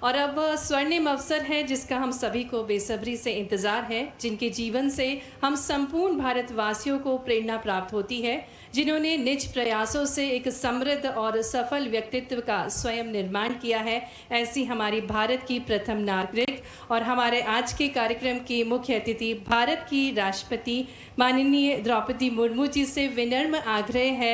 और अब स्वर्णिम अवसर है जिसका हम सभी को बेसब्री से इंतजार है, जिनके जीवन से हम संपूर्ण भारतवासियों को प्रेरणा प्राप्त होती है, जिन्होंने निज प्रयासों से एक समृद्ध और सफल व्यक्तित्व का स्वयं निर्माण किया है। ऐसी हमारी भारत की प्रथम नागरिक और हमारे आज के कार्यक्रम की मुख्य अतिथि भारत की राष्ट्रपति माननीय द्रौपदी मुर्मू जी से विनम्र आग्रह है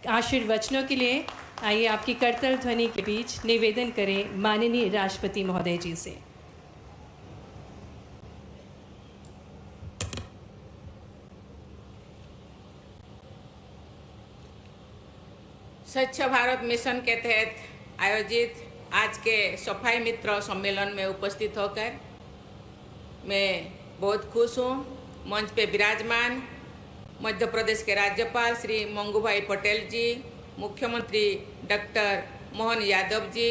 आशीर्वचनों के लिए। आइए आपकी करतल ध्वनि के बीच निवेदन करें माननीय राष्ट्रपति महोदय जी से। स्वच्छ भारत मिशन के तहत आयोजित आज के सफाई मित्र सम्मेलन में उपस्थित होकर मैं बहुत खुश हूँ। मंच पे विराजमान मध्य प्रदेश के राज्यपाल श्री मंगूभाई पटेल जी, मुख्यमंत्री डॉक्टर मोहन यादव जी,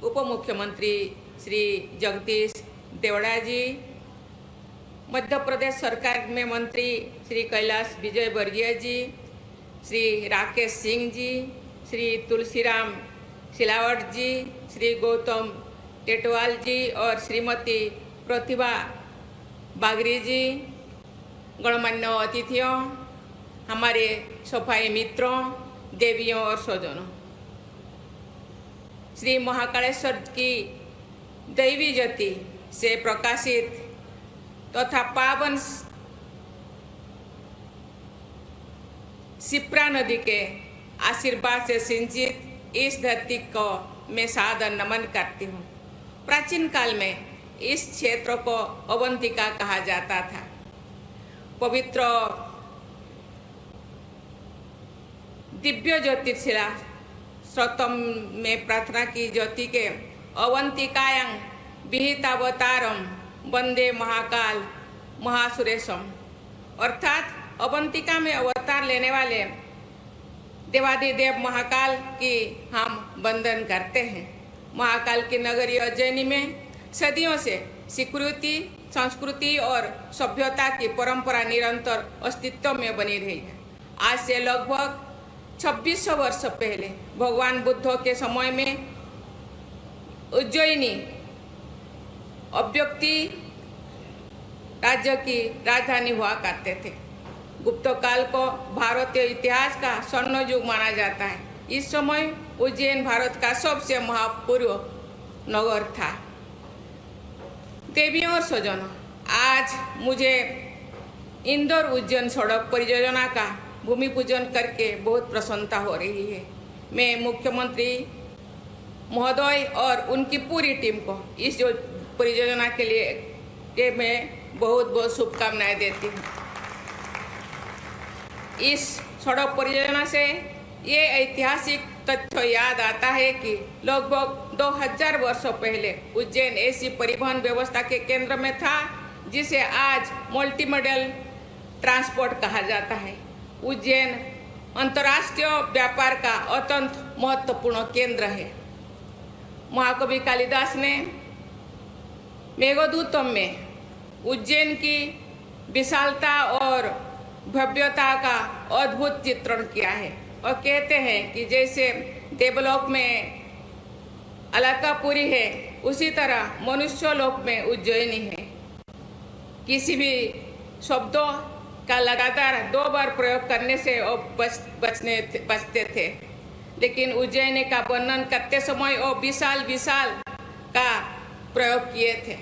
उप मुख्यमंत्री श्री जगदीश देवड़ा जी, मध्य प्रदेश सरकार में मंत्री श्री कैलाश विजयवर्गीय जी, श्री राकेश सिंह जी, श्री तुलसीराम सिलावट जी, श्री गौतम टेटवाल जी और श्रीमती प्रतिभा बागरी जी, गणमान्य अतिथियों, हमारे सफाई मित्रों, देवियों और स्वजनों, श्री महाकालेश्वर की दैवी ज्योति से प्रकाशित तथा पावन शिप्रा नदी के आशीर्वाद से सिंचित इस धरती को मैं सादर नमन करती हूँ। प्राचीन काल में इस क्षेत्र को अवंतिका कहा जाता था। पवित्र दिव्य ज्योतिर्शिला स्रोतम में प्रार्थना की ज्योति के अवंतिकायां विहितावतारम वंदे महाकाल महासुरेशम, अर्थात अवंतिका में अवतार लेने वाले देवादिदेव महाकाल की हम वंदन करते हैं। महाकाल की नगरी उज्जैनी में सदियों से स्वीकृति, संस्कृति और सभ्यता की परंपरा निरंतर अस्तित्व में बनी रही है। आज से लगभग 2600 वर्ष पहले भगवान बुद्ध के समय में उज्जैनी अव्यक्ति राज्य की राजधानी हुआ करते थे। गुप्त काल को भारतीय इतिहास का स्वर्ण युग माना जाता है। इस समय उज्जैन भारत का सबसे महापूर्व नगर था। देवियों और स्वजनों, आज मुझे इंदौर उज्जैन सड़क परियोजना का भूमि पूजन करके बहुत प्रसन्नता हो रही है। मैं मुख्यमंत्री महोदय और उनकी पूरी टीम को इस परियोजना के लिए मैं बहुत बहुत शुभकामनाएं देती हूँ। इस सड़क परियोजना से ये ऐतिहासिक तथ्य याद आता है कि लगभग 2000 वर्षों पहले उज्जैन ऐसी परिवहन व्यवस्था के केंद्र में था जिसे आज मल्टीमोडल ट्रांसपोर्ट कहा जाता है। उज्जैन अंतर्राष्ट्रीय व्यापार का अत्यंत महत्वपूर्ण केंद्र है। महाकवि कालिदास ने मेघदूतम में उज्जैन की विशालता और भव्यता का अद्भुत चित्रण किया है और कहते हैं कि जैसे देवलोक में अलकापुरी है, उसी तरह मनुष्य लोक में उज्जैनी है। किसी भी शब्दों का लगातार 2 बार प्रयोग करने से वो बचते थे, लेकिन उज्जैनी का वर्णन करते समय वो विशाल का प्रयोग किए थे।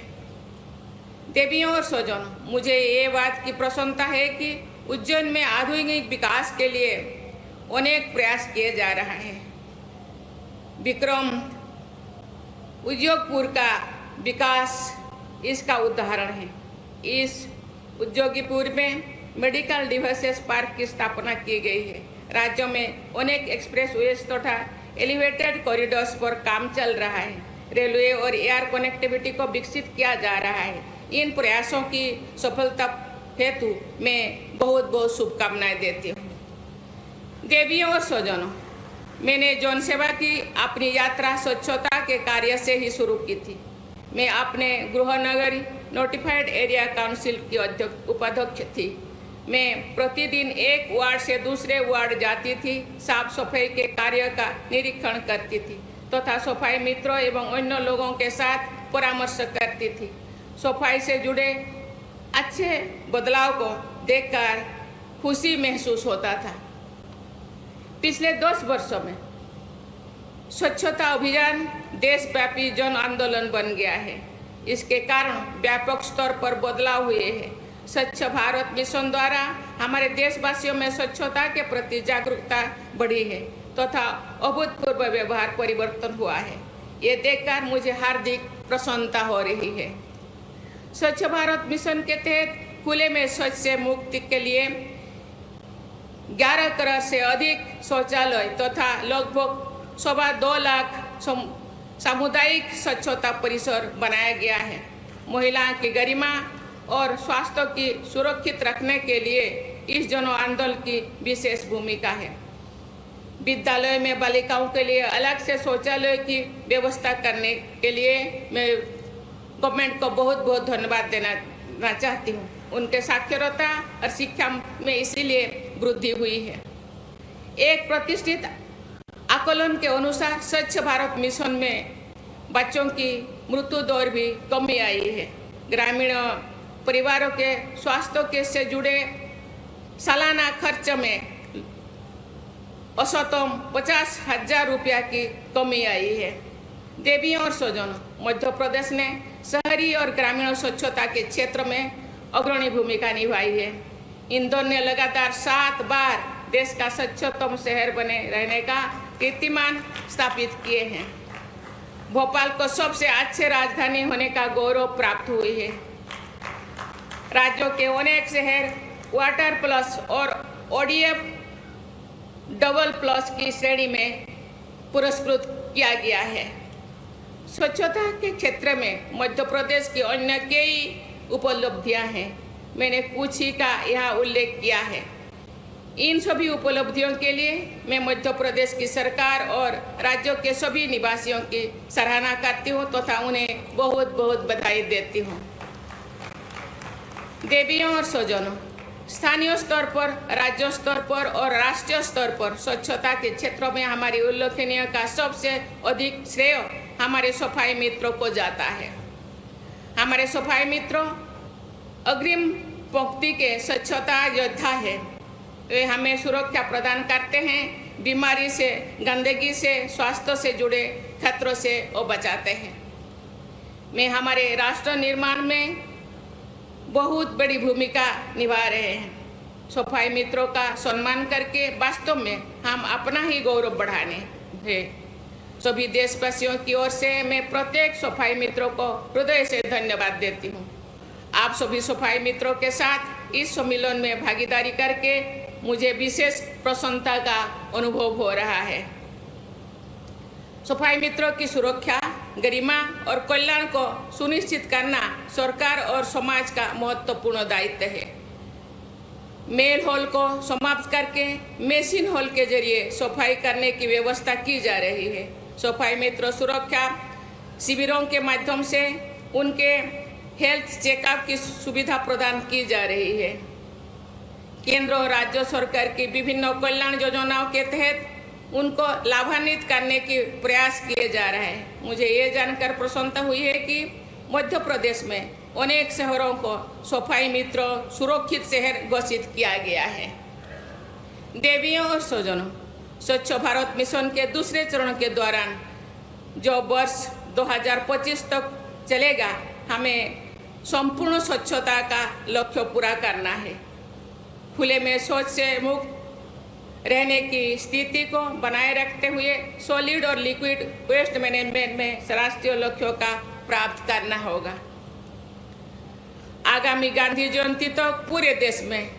देवियों और स्वजनों, मुझे ये बात की प्रसन्नता है कि उज्जैन में आधुनिक विकास के लिए अनेक प्रयास किए जा रहे हैं। विक्रम उद्योगपुर का विकास इसका उदाहरण है। इस उद्योगपुर में मेडिकल डिवाइसेस पार्क की स्थापना की गई है। राज्य में अनेक एक्सप्रेसवेज तथा एलिवेटेड कॉरिडोर्स पर काम चल रहा है। रेलवे और एयर कनेक्टिविटी को विकसित किया जा रहा है। इन प्रयासों की सफलता हेतु मैं बहुत बहुत शुभकामनाएं देती हूँ। देवियों और स्वजनों, मैंने जन सेवा की अपनी यात्रा स्वच्छता के कार्य से ही शुरू की थी। मैं अपने गृह नगरी नोटिफाइड एरिया काउंसिल की उपाध्यक्ष थी। मैं प्रतिदिन एक वार्ड से दूसरे वार्ड जाती थी, साफ सफाई के कार्य का निरीक्षण करती थी तथा सफाई मित्रों एवं अन्य लोगों के साथ परामर्श करती थी। सफाई से जुड़े अच्छे बदलाव को देखकर खुशी महसूस होता था। पिछले 10 वर्षों में स्वच्छता अभियान देशव्यापी जन आंदोलन बन गया है। इसके कारण व्यापक स्तर पर बदलाव हुए हैं। स्वच्छ भारत मिशन द्वारा हमारे देशवासियों में स्वच्छता के प्रति जागरूकता बढ़ी है तथा अभूतपूर्व व्यवहार परिवर्तन हुआ है। ये देखकर मुझे हार्दिक प्रसन्नता हो रही है। स्वच्छ भारत मिशन के तहत खुले में शौच से मुक्ति के लिए 11 करोड़ से अधिक शौचालय तथा लगभग 2.25 लाख सामुदायिक स्वच्छता परिसर बनाया गया है। महिलाओं की गरिमा और स्वास्थ्य की सुरक्षित रखने के लिए इस जन आंदोलन की विशेष भूमिका है। विद्यालय में बालिकाओं के लिए अलग से शौचालय की व्यवस्था करने के लिए मैं गवर्नमेंट को बहुत बहुत धन्यवाद देना चाहती हूँ। उनके साक्षरता और शिक्षा में इसीलिए वृद्धि हुई है। एक प्रतिष्ठित आकलन के अनुसार स्वच्छ भारत मिशन में बच्चों की मृत्यु दर भी कमी आई है। ग्रामीण परिवारों के स्वास्थ्य के से जुड़े सालाना खर्च में औसतन 50,000 रुपया की कमी आई है। देवियों और स्वजनों, मध्य प्रदेश ने शहरी और ग्रामीण स्वच्छता के क्षेत्र में अग्रणी भूमिका निभाई है। इंदौर ने लगातार 7 बार देश का स्वच्छतम शहर बने रहने का कीर्तिमान स्थापित किए हैं। भोपाल को सबसे अच्छे राजधानी होने का गौरव प्राप्त हुई है। राज्यों के अनेक शहर वाटर प्लस और ODF डबल प्लस की श्रेणी में पुरस्कृत किया गया है। स्वच्छता के क्षेत्र में मध्य प्रदेश की अन्य कई उपलब्धियां हैं। मैंने कुछ ही का यहाँ उल्लेख किया है। इन सभी उपलब्धियों के लिए मैं मध्य प्रदेश की सरकार और राज्यों के सभी निवासियों की सराहना करती हूँ तथा उन्हें बहुत बहुत बधाई देती हूँ। देवियों और स्वजनों, स्थानीय स्तर पर, राज्य स्तर पर और राष्ट्रीय स्तर पर स्वच्छता के क्षेत्रों में हमारी उल्लेखनीय का सबसे अधिक श्रेय हमारे सफाई मित्रों को जाता है। हमारे सफाई मित्रों अग्रिम पंक्ति के स्वच्छता योद्धा है। वे हमें सुरक्षा प्रदान करते हैं, बीमारी से, गंदगी से, स्वास्थ्य से जुड़े खतरों से वो बचाते हैं। मैं हमारे राष्ट्र निर्माण में बहुत बड़ी भूमिका निभा रहे हैं। सफाई मित्रों का सम्मान करके वास्तव में हम अपना ही गौरव बढ़ाने हैं। सभी देशवासियों की ओर से मैं प्रत्येक सफाई मित्रों को हृदय से धन्यवाद देती हूँ। आप सभी सफाई मित्रों के साथ इस सम्मेलन में भागीदारी करके मुझे विशेष प्रसन्नता का अनुभव हो रहा है। सफाई मित्रों की सुरक्षा, गरिमा और कल्याण को सुनिश्चित करना सरकार और समाज का महत्वपूर्ण दायित्व है। मेल हॉल को समाप्त करके मेसिन हॉल के जरिए सफाई करने की व्यवस्था की जा रही है। सफाई मित्र सुरक्षा शिविरों के माध्यम से उनके हेल्थ चेकअप की सुविधा प्रदान की जा रही है। केंद्र और राज्य सरकार की विभिन्न कल्याण योजनाओं के तहत उनको लाभान्वित करने के प्रयास किए जा रहे हैं। मुझे ये जानकर प्रसन्नता हुई है कि मध्य प्रदेश में अनेक शहरों को सफाई मित्र सुरक्षित शहर घोषित किया गया है। देवियों और स्वजनों, स्वच्छ भारत मिशन के दूसरे चरण के दौरान जो वर्ष 2025 तक चलेगा, हमें संपूर्ण स्वच्छता का लक्ष्य पूरा करना है। खुले में शौच से मुक्त रहने की स्थिति को बनाए रखते हुए सॉलिड और लिक्विड वेस्ट मैनेजमेंट में राष्ट्रीय लक्ष्यों का प्राप्त करना होगा। आगामी गांधी जयंती तक पूरे देश में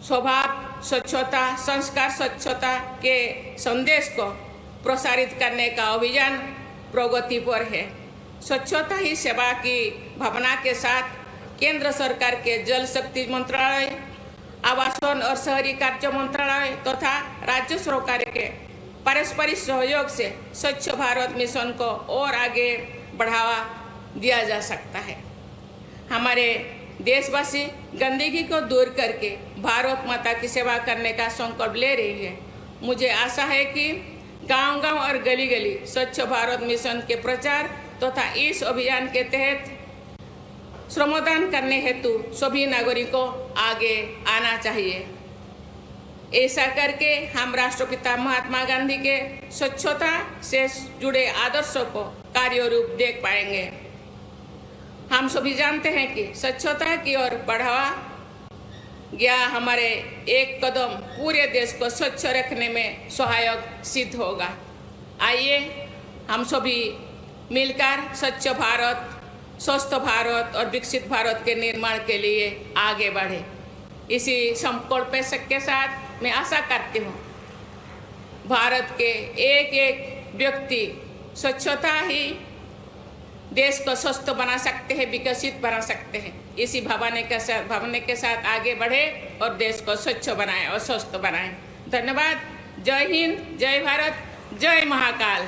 स्वभाव स्वच्छता, संस्कार स्वच्छता के संदेश को प्रसारित करने का अभियान प्रगति पर है। स्वच्छता ही सेवा की भावना के साथ केंद्र सरकार के जल शक्ति मंत्रालय, आवासन और शहरी कार्य मंत्रालय तथा राज्य सरकार के पारस्परिक सहयोग से स्वच्छ भारत मिशन को और आगे बढ़ावा दिया जा सकता है। हमारे देशवासी गंदगी को दूर करके भारत माता की सेवा करने का संकल्प ले रही है। मुझे आशा है कि गांव-गांव और गली-गली स्वच्छ भारत मिशन के प्रचार तथा इस अभियान के तहत श्रमदान करने हेतु सभी नागरिकों आगे आना चाहिए। ऐसा करके हम राष्ट्रपिता महात्मा गांधी के स्वच्छता से जुड़े आदर्शों को कार्य रूप देख पाएंगे। हम सभी जानते हैं कि स्वच्छता की ओर बढ़ावा गया हमारे एक कदम पूरे देश को स्वच्छ रखने में सहायक सिद्ध होगा। आइए हम सभी मिलकर स्वच्छ भारत, स्वस्थ भारत और विकसित भारत के निर्माण के लिए आगे बढ़े। इसी संकल्प के साथ मैं आशा करती हूँ भारत के एक एक व्यक्ति स्वच्छता ही देश को स्वस्थ बना सकते हैं, विकसित बना सकते हैं। इसी भावना के साथ आगे बढ़े और देश को स्वच्छ बनाएं और स्वस्थ बनाएं। धन्यवाद। जय हिंद, जय भारत, जय महाकाल।